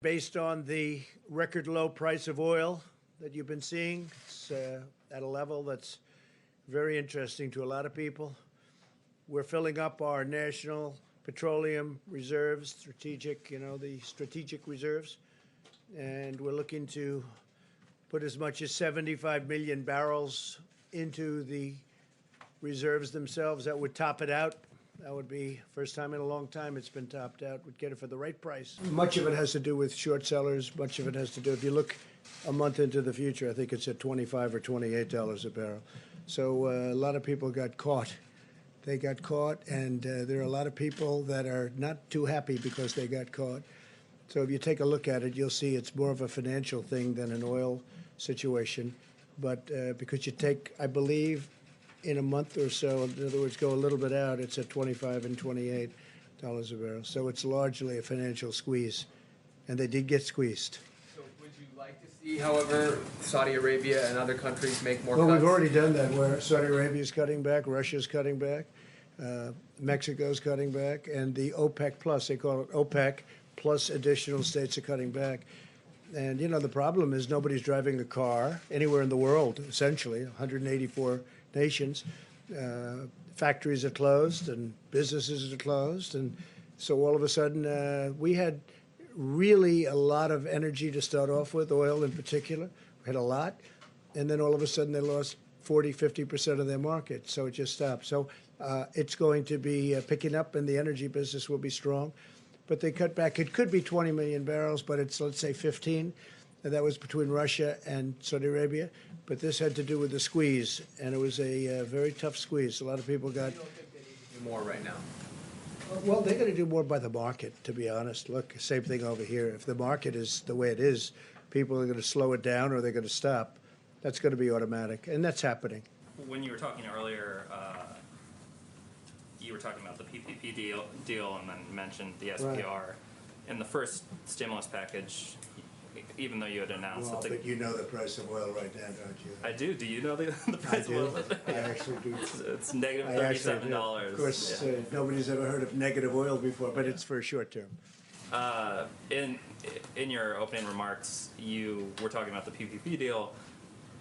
based on the record low price of oil that you've been seeing. It's at a level that's very interesting to a lot of people. We're filling up our national petroleum reserves, the strategic reserves, and we're looking to put as much as 75 million barrels into the reserves themselves. That would top it out. That would be first time in a long time it's been topped out. We'd get it for the right price. Much of it has to do with short sellers. Much of it has to do, if you look a month into the future, I think it's at $25 or $28 a barrel. So a lot of people got caught. They got caught, and there are a lot of people that are not too happy because they got caught. So if you take a look at it, you'll see it's more of a financial thing than an oil situation. But because you take, I believe, in a month or so, in other words, go a little bit out, it's at $25 and $28 a barrel. So it's largely a financial squeeze, and they did get squeezed. So would you like to see, however, Saudi Arabia and other countries make more cuts? Well, we've already done that, where Saudi Arabia is cutting back, Russia's cutting back, Mexico's cutting back, and the OPEC plus, they call it OPEC, plus additional states are cutting back. And, you know, the problem is nobody's driving a car anywhere in the world, essentially, 184 nations. Factories are closed and businesses are closed. And so all of a sudden, we had really a lot of energy to start off with, oil in particular. We had a lot. And then all of a sudden, they lost 40, 50% of their market. So it just stopped. So it's going to be picking up, and the energy business will be strong. But they cut back. It could be 20 million barrels, but it's, let's say, 15. And that was between Russia and Saudi Arabia. But this had to do with the squeeze, and it was a very tough squeeze. A lot of people got... You don't think they need to do more right now? Well, they're going to do more by the market, to be honest. Look, same thing over here. If the market is the way it is, people are going to slow it down or they're going to stop. That's going to be automatic, and that's happening. When you were talking earlier, you were talking about the PPP deal and then mentioned the SPR. Right. In the first stimulus package, even though you had announced that but you know the price of oil right now, don't you? I do. Do you know the price of oil? I actually do. It's negative $37. Of course, yeah. Nobody's ever heard of negative oil before, but it's for short term. In your opening remarks, you were talking about the PPP deal,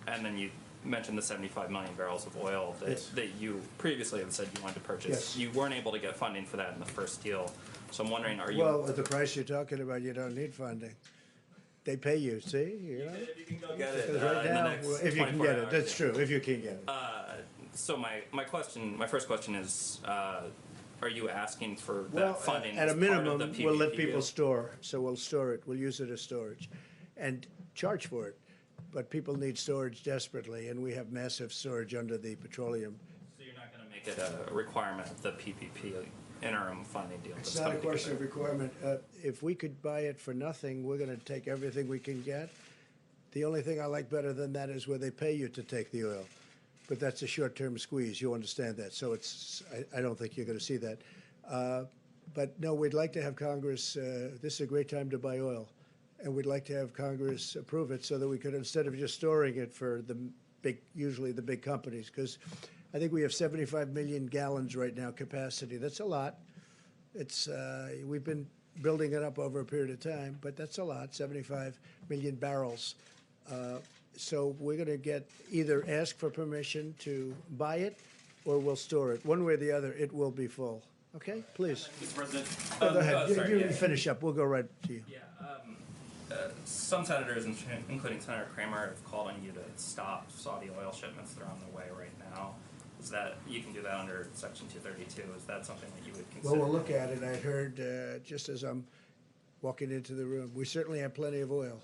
and then you mentioned the 75 million barrels of oil that you previously had said you wanted to purchase. Yes. You weren't able to get funding for that in the first deal. So I'm wondering, are you... Well, at the price you're talking about, you don't need funding. They pay you, see? You know? If you can go get it right in now, the next if you can get it. That's yeah. true, if you can get it. So my first question is, are you asking for that funding at as a minimum, part of the PPP we'll let people deal? store. So we'll store it. We'll use it as storage and charge for it. But people need storage desperately, and we have massive storage under the petroleum. So you're not going to make it a requirement of the PPP interim funding deal? It's not a question of requirement. If we could buy it for nothing, we're going to take everything we can get. The only thing I like better than that is where they pay you to take the oil. But that's a short-term squeeze. You understand that. So I don't think you're going to see that. But no, we'd like to have Congress, this is a great time to buy oil. And we'd like to have Congress approve it so that we could, instead of just storing it for usually the big companies, because I think we have 75 million gallons right now capacity. That's a lot. We've been building it up over a period of time, but that's a lot, 75 million barrels. So we're going to either ask for permission to buy it or we'll store it. One way or the other, it will be full. Okay, please. Mr. President. Go ahead. You finish up. We'll go right to you. Yeah. Some senators, including Senator Kramer, have called on you to stop Saudi oil shipments that are on their way right now. Is that, you can do that under Section 232? Is that something that you would consider? Well, we'll look at it. I heard, just as I'm walking into the room, we certainly have plenty of oil.